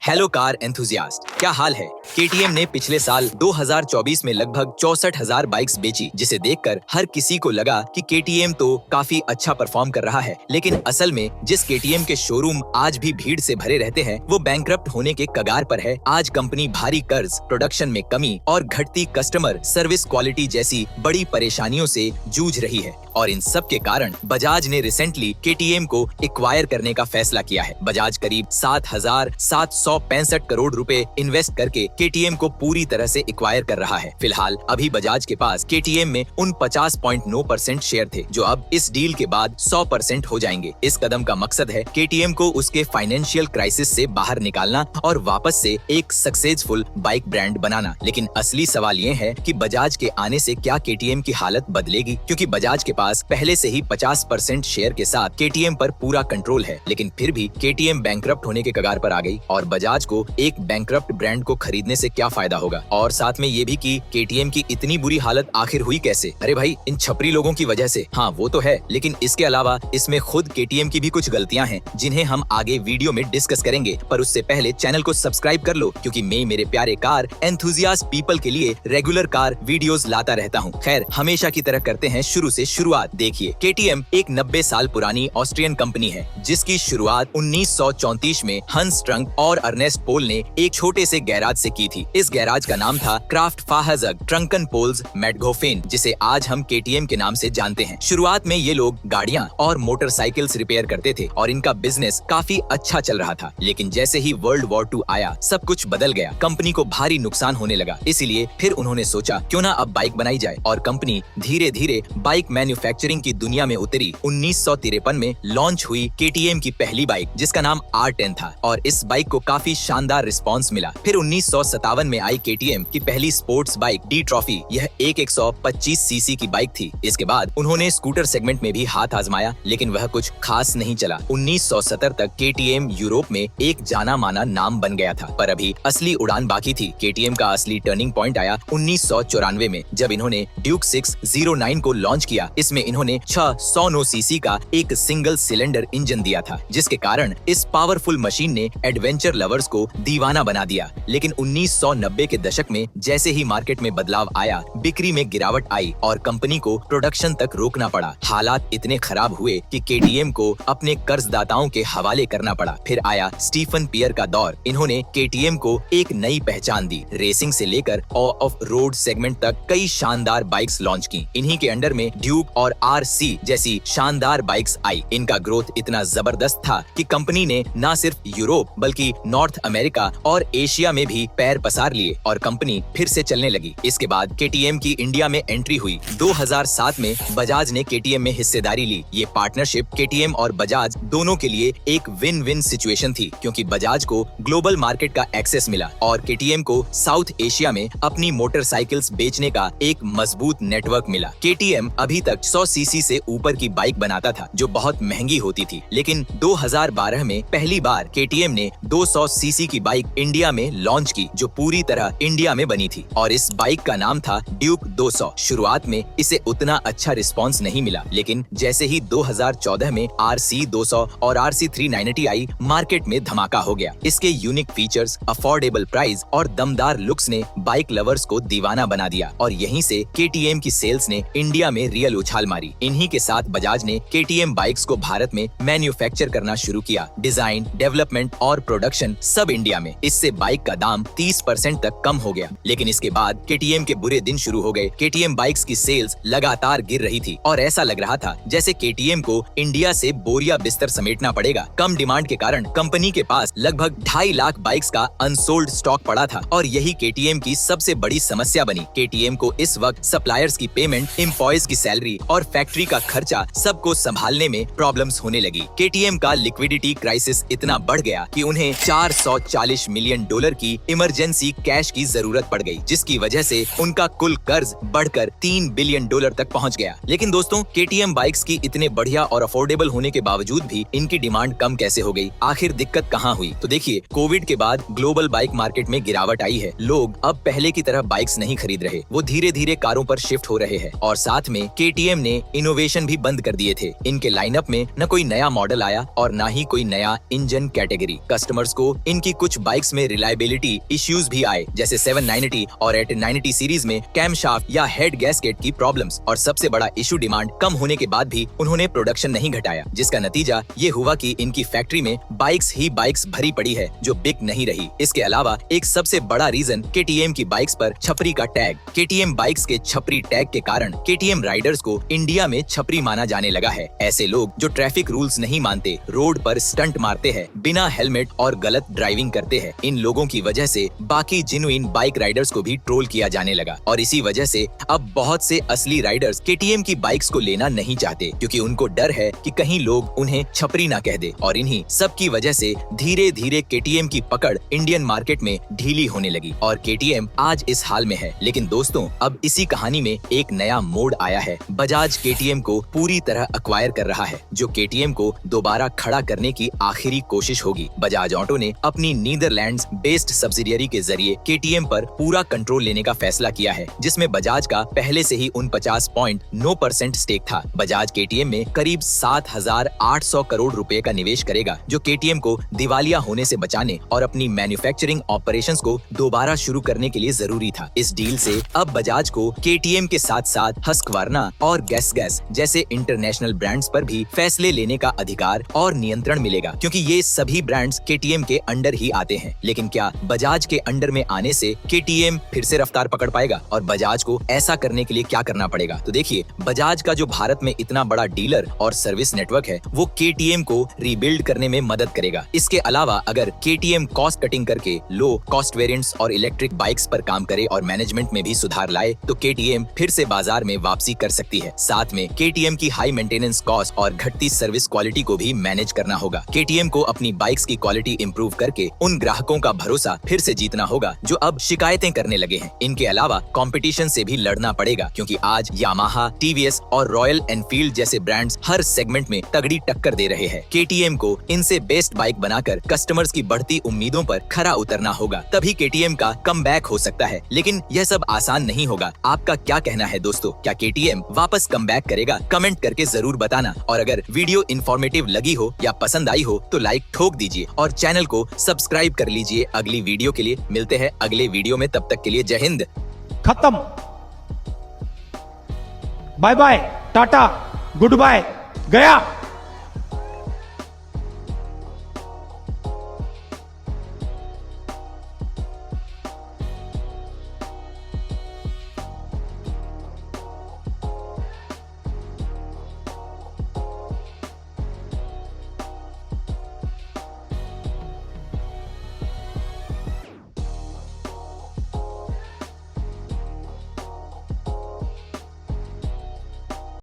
Hello car enthusiast, क्या हाल है। KTM ने पिछले साल 2024 में लगभग 64,000 बाइक्स बेची, जिसे देखकर हर किसी को लगा कि केटीएम तो काफी अच्छा परफॉर्म कर रहा है। लेकिन असल में जिस केटीएम के शोरूम आज भी भीड़ से भरे रहते हैं, वो बैंकरप्ट होने के कगार पर है। आज कंपनी भारी कर्ज, प्रोडक्शन में कमी और घटती कस्टमर सर्विस क्वालिटी जैसी बड़ी परेशानियों से जूझ रही है। और इन सब के कारण बजाज ने रिसेंटली केटीएम को एक्वायर करने का फैसला किया है। बजाज करीब 7,765 करोड़ रुपए इन्वेस्ट करके केटीएम को पूरी तरह से एक्वायर कर रहा है। फिलहाल अभी बजाज के पास केटीएम में उन 50.9% शेयर थे, जो अब इस डील के बाद 100% हो जाएंगे। इस कदम का मकसद है केटीएम को उसके फाइनेंशियल क्राइसिस से बाहर निकालना और वापस से एक सक्सेसफुल बाइक ब्रांड बनाना। लेकिन असली सवाल ये है कि बजाज के आने से क्या केटीएम की हालत बदलेगी, क्योंकि बजाज के पास पहले से ही 50% शेयर के साथ केटीएम पर पूरा कंट्रोल है। लेकिन फिर भी केटीएम बैंकरप्ट होने के कगार पर आ गई और बजाज को एक बैंकरप्ट ब्रांड को खरीदने से क्या फायदा होगा। और साथ में ये भी कि केटीएम की इतनी बुरी हालत आखिर हुई कैसे। अरे भाई, इन छपरी लोगों की वजह से। हाँ, वो तो है, लेकिन इसके अलावा इसमें खुद केटीएम की भी कुछ गलतियां हैं, जिन्हें हम आगे वीडियो में डिस्कस करेंगे। पर उससे पहले चैनल को सब्सक्राइब कर लो, क्योंकि मैं मेरे प्यारे कार एंथुजियास्ट पीपल के लिए रेगुलर कार वीडियोस लाता रहता हूँ। खैर, हमेशा की तरह करते हैं शुरू से शुरुआत। देखिए, केटीएम एक 90 साल पुरानी ऑस्ट्रियन कंपनी है, जिसकी शुरुआत 1934 में हंस ट्रंक और अर्नेस्ट पोल ने एक छोटे से गैराज से की थी। इस गैराज का नाम था क्राफ्ट फाहजग ट्रंकन पोल्स मेटगोफेन, जिसे आज हम केटीएम के नाम से जानते हैं। शुरुआत में ये लोग गाड़ियां और मोटरसाइकिल्स रिपेयर करते थे और इनका बिजनेस काफी अच्छा चल रहा था। लेकिन जैसे ही वर्ल्ड वॉर 2 आया, सब कुछ बदल गया। कंपनी को भारी नुकसान होने लगा। इसीलिए फिर उन्होंने सोचा, क्यों ना अब बाइक बनाई जाए। और कंपनी धीरे धीरे बाइक मैन्युफैक्चरिंग की दुनिया में उतरी। 1953 में लॉन्च हुई केटीएम की पहली बाइक, जिसका नाम R10 था, और इस बाइक को काफी शानदार रिस्पांस मिला। फिर 1957 में आई केटीएम की पहली स्पोर्ट्स बाइक डी ट्रॉफी। यह एक 125 सीसी की बाइक थी। इसके बाद उन्होंने स्कूटर सेगमेंट में भी हाथ आजमाया, लेकिन वह कुछ खास नहीं चला। 1970 तक केटीएम यूरोप में एक जाना माना नाम बन गया था, पर अभी असली उड़ान बाकी थी। केटीएम का असली टर्निंग पॉइंट आया 1994 में, जब इन्होंने ड्यूक 609 को लॉन्च किया। इसमें इन्होंने 609 सीसी का एक सिंगल सिलेंडर इंजन दिया था, जिसके कारण इस पावरफुल मशीन ने एडवेंचर लवर्स को दीवाना बना दिया। लेकिन 1990 के दशक में जैसे ही मार्केट में बदलाव आया, बिक्री में गिरावट आई और कंपनी को प्रोडक्शन तक रोकना पड़ा। हालात इतने खराब हुए कि केटीएम को अपने कर्जदाताओं के हवाले करना पड़ा। फिर आया स्टीफन पियर का दौर। इन्होंने केटीएम को एक नई पहचान दी। रेसिंग से लेकर ऑफ रोड सेगमेंट तक कई शानदार बाइक्स लॉन्च की। इन्हीं के अंडर में ड्यूक और RC जैसी शानदार बाइक्स आई। इनका ग्रोथ इतना जबरदस्त था कि कंपनी ने न सिर्फ यूरोप बल्कि नॉर्थ अमेरिका और एशिया में भी पैर पसार लिए और कंपनी फिर से चलने लगी। इसके बाद केटीएम की इंडिया में एंट्री हुई। 2007 में बजाज ने केटीएम में हिस्सेदारी ली। ये पार्टनरशिप केटीएम और बजाज दोनों के लिए एक विन विन सिचुएशन थी, क्योंकि बजाज को ग्लोबल मार्केट का एक्सेस मिला और केटीएम को साउथ एशिया में अपनी मोटरसाइकिल्स बेचने का एक मजबूत नेटवर्क मिला। केटीएम अभी तक 100 सीसी से ऊपर की बाइक बनाता था, जो बहुत महंगी होती थी। लेकिन 2012 में पहली बार केटीएम ने 200 सीसी की बाइक इंडिया में लॉन्च की, जो पूरी तरह इंडिया में बनी थी, और इस बाइक का नाम था ड्यूक 200। शुरुआत में इसे उतना अच्छा रिस्पांस नहीं मिला, लेकिन जैसे ही 2014 में RC 200 और RC 390 आई, मार्केट में धमाका हो गया। इसके यूनिक फीचर्स, अफोर्डेबल प्राइस और दमदार लुक्स ने बाइक लवर्स को दीवाना बना दिया और यहीं से केटीएम की सेल्स ने इंडिया में रियल उछाल मारी। इन्हीं के साथ बजाज ने केटीएम बाइक्स को भारत में मैन्युफैक्चर करना शुरू किया। डिजाइन, डेवलपमेंट और प्रोडक्शन सब इंडिया में। इससे बाइक का दाम 30% तक कम हो गया। लेकिन इसके बाद केटीएम के बुरे दिन शुरू हो गए। केटीएम बाइक्स की सेल्स लगातार गिर रही थी और ऐसा लग रहा था जैसे केटीएम को इंडिया से बोरिया बिस्तर समेटना पड़ेगा। कम डिमांड के कारण कंपनी के पास लगभग 2.5 लाख बाइक्स का अनसोल्ड स्टॉक पड़ा था और यही केटीएम की सबसे बड़ी समस्या बनी। केटीएम को इस वक्त सप्लायर्स की पेमेंट, एम्प्लॉयज की सैलरी और फैक्ट्री का खर्चा सबको संभालने में प्रॉब्लम्स होने लगी। केटीएम का लिक्विडिटी क्राइसिस इतना बढ़ गया कि उन्हें $440 मिलियन की इमरजेंसी कैश की जरूरत पड़ गई, जिसकी वजह से उनका कुल कर्ज बढ़कर $3 बिलियन तक पहुंच गया। लेकिन दोस्तों, केटीएम बाइक्स की इतने बढ़िया और अफोर्डेबल होने के बावजूद भी इनकी डिमांड कम कैसे हो गई? आखिर दिक्कत कहां हुई? तो देखिए, कोविड के बाद ग्लोबल बाइक मार्केट में गिरावट आई है। लोग अब पहले की तरह बाइक्स नहीं खरीद रहे, वो धीरे धीरे कारों पर शिफ्ट हो रहे हैं। और साथ में केटीएम ने इनोवेशन भी बंद कर दिए थे। इनके लाइनअप में न कोई नया मॉडल आया और न ही कोई नया इंजन कैटेगरी। कस्टमर्स को तो इनकी कुछ बाइक्स में रिलायबिलिटी इश्यूज भी आए, जैसे 790 और 1890 सीरीज में कैमशाफ्ट या हेड गैस्केट की प्रॉब्लम्स। और सबसे बड़ा इशू डिमांड कम होने के बाद भी उन्होंने प्रोडक्शन नहीं घटाया, जिसका नतीजा ये हुआ कि इनकी फैक्ट्री में बाइक्स ही बाइक्स भरी पड़ी है जो बिक नहीं रही। इसके अलावा एक सबसे बड़ा रीजन KTM की बाइक्स पर छपरी का टैग। KTM बाइक्स के छपरी टैग के कारण KTM राइडर्स को इंडिया में छपरी माना जाने लगा है। ऐसे लोग जो ट्रैफिक रूल्स नहीं मानते, रोड पर स्टंट मारते हैं, बिना हेलमेट और गलत ड्राइविंग करते हैं, इन लोगों की वजह से बाकी जेन्युइन बाइक राइडर्स को भी ट्रोल किया जाने लगा। और इसी वजह से अब बहुत से असली राइडर्स KTM की बाइक्स को लेना नहीं चाहते, क्योंकि उनको डर है कि कहीं लोग उन्हें छपरी ना कह दे। और इन्हीं सब की वजह से धीरे धीरे KTM की पकड़ इंडियन मार्केट में ढीली होने लगी और KTM आज इस हाल में है। लेकिन दोस्तों, अब इसी कहानी में एक नया मोड़ आया है। बजाज KTM को पूरी तरह अक्वायर कर रहा है, जो KTM को दोबारा खड़ा करने की आखिरी कोशिश होगी। बजाज ऑटो ने अपनी नीदरलैंड्स बेस्ड सब्सिडियरी के जरिए KTM पर पूरा कंट्रोल लेने का फैसला किया है, जिसमें बजाज का पहले से ही 49.9% स्टेक था। बजाज KTM में करीब 7,800 करोड़ रुपए का निवेश करेगा, जो KTM को दिवालिया होने से बचाने और अपनी मैन्युफैक्चरिंग ऑपरेशंस को दोबारा शुरू करने के लिए जरूरी था। इस डील से अब बजाज को KTM के साथ साथ हस्कवार्ना और गैस जैसे इंटरनेशनल ब्रांड्स पर भी फैसले लेने का अधिकार और नियंत्रण मिलेगा, क्योंकि ये सभी ब्रांड्स KTM के अंडर ही आते हैं। लेकिन क्या बजाज के अंडर में आने से KTM फिर से रफ्तार पकड़ पाएगा? और बजाज को ऐसा करने के लिए क्या करना पड़ेगा? तो देखिए, बजाज का जो भारत में इतना बड़ा डीलर और सर्विस नेटवर्क है, वो KTM को रीबिल्ड करने में मदद करेगा। इसके अलावा अगर KTM कॉस्ट कटिंग करके लो कॉस्ट वेरिएंट्स और इलेक्ट्रिक बाइक्स पर काम करे और मैनेजमेंट में भी सुधार लाए, तो KTM फिर से बाजार में वापसी कर सकती है। साथ में KTM की हाई मेंटेनेंस कॉस्ट और घटती सर्विस क्वालिटी को भी मैनेज करना होगा। KTM को अपनी बाइक्स की क्वालिटी इंप्रूव करके उन ग्राहकों का भरोसा फिर से जीतना होगा जो अब शिकायतें करने लगे हैं। इनके अलावा कंपटीशन से भी लड़ना पड़ेगा, क्योंकि आज यामाहा, TVS और रॉयल एनफील्ड जैसे ब्रांड्स हर सेगमेंट में तगड़ी टक्कर दे रहे हैं। KTM को इनसे बेस्ट बाइक बनाकर कस्टमर्स की बढ़ती उम्मीदों पर खरा उतरना होगा, तभी KTM का कमबैक हो सकता है। लेकिन यह सब आसान नहीं होगा। आपका क्या कहना है दोस्तों? क्या KTM वापस कमबैक करेगा? कमेंट करके जरूर बताना। और अगर वीडियो इंफॉर्मेटिव लगी हो या पसंद आई हो तो लाइक ठोक दीजिए और चैनल को सब्सक्राइब कर लीजिए। अगली वीडियो के लिए मिलते हैं अगले वीडियो में, तब तक के लिए जय हिंद। खत्म। बाय बाय, टाटा, गुड बाय, गया।